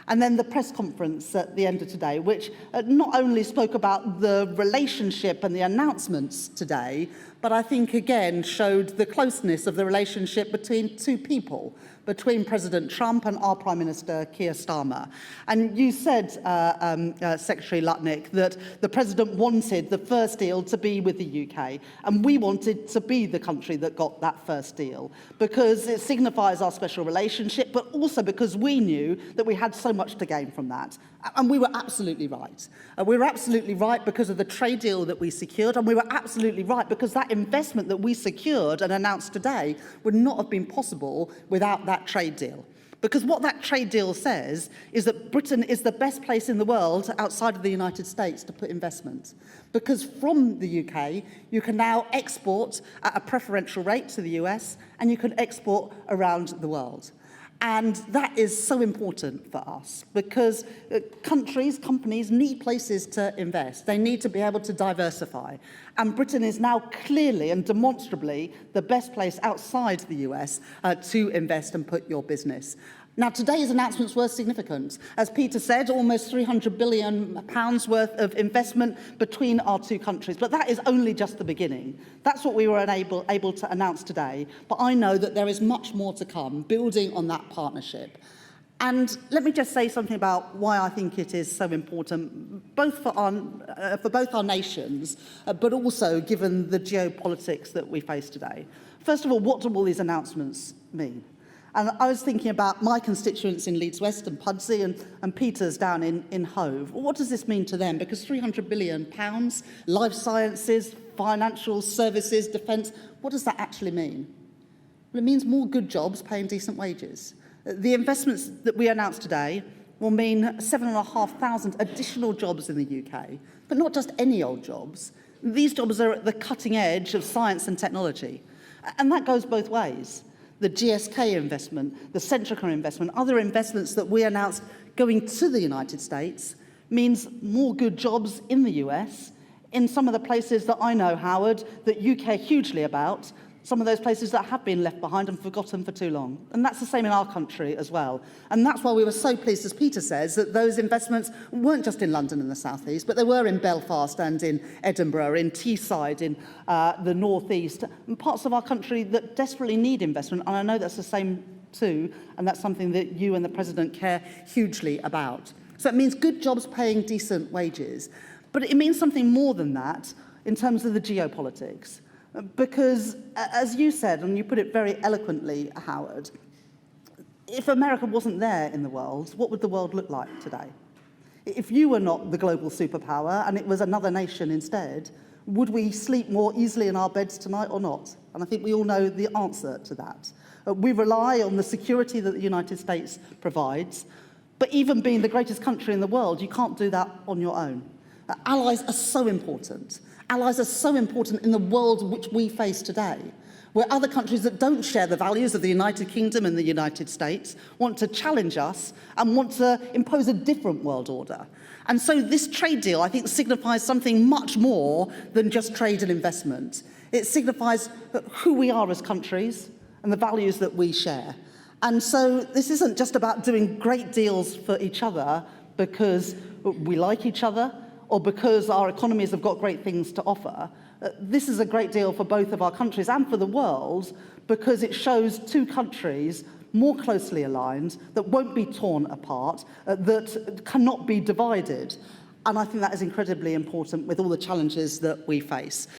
And then the press conference at the end of today, which not only spoke about the relationship and the announcements today, but I think again showed the closeness of the relationship between two people, between President Trump and our Prime Minister Keir Starmer. And you said, Secretary Lutnick, that the President wanted the first deal to be with the UK, and we wanted to be the country that got that first deal, because it signifies our special relationship, but also because we knew that we had so much to gain from that. And we were absolutely right. We were absolutely right because of the trade deal that we secured, and we were absolutely right because that investment that we secured and announced today would not have been possible without that trade deal. Because what that trade deal says is that Britain is the best place in the world outside of the United States to put investment. Because from the UK, you can now export at a preferential rate to the US, and you can export around the world. And that is so important for us because companies need places to invest. They need to be able to diversify. And Britain is now clearly and demonstrably the best place outside the US to invest and put your business. Now, today's announcements were significant. As Peter said, almost £300 billion worth of investment between our two countries. But that is only just the beginning. That's what we were able to announce today. But I know that there is much more to come, building on that partnership. And let me just say something about why I think it is so important, both for both our nations, but also given the geopolitics that we face today. First of all, what do all these announcements mean? And I was thinking about my constituents in Leeds West and Pudsey and Peter's down in Hove. What does this mean to them? Because £300 billion, life sciences, financial services, defence, what does that actually mean? Well, it means more good jobs paying decent wages. The investments that we announced today will mean 7,500 additional jobs in the UK, but not just any old jobs. These jobs are at the cutting edge of science and technology. And that goes both ways. The GSK investment, the Centrica investment, other investments that we announced going to the United States means more good jobs in the US, in some of the places that I know, Howard, that you care hugely about, some of those places that have been left behind and forgotten for too long. And that's the same in our country as well. And that's why we were so pleased, as Peter says, that those investments weren't just in London and the South East, but they were in Belfast and in Edinburgh, in Teesside, in the North East, and parts of our country that desperately need investment. And I know that's the same too, and that's something that you and the President care hugely about. So it means good jobs paying decent wages. But it means something more than that in terms of the geopolitics. Because, as you said, and you put it very eloquently, Howard, if America wasn't there in the world, what would the world look like today? If you were not the global superpower and it was another nation instead, would we sleep more easily in our beds tonight or not? And I think we all know the answer to that. We rely on the security that the United States provides, but even being the greatest country in the world, you can't do that on your own. Allies are so important. Allies are so important in the world which we face today, where other countries that don't share the values of the United Kingdom and the United States want to challenge us and want to impose a different world order. And so this trade deal, I think, signifies something much more than just trade and investment. It signifies who we are as countries and the values that we share. And so this isn't just about doing great deals for each other because we like each other, or because our economies have got great things to offer. This is a great deal for both of our countries and for the world because it shows two countries more closely aligned, that won't be torn apart, that cannot be divided. And I think that is incredibly important with all the challenges that we face.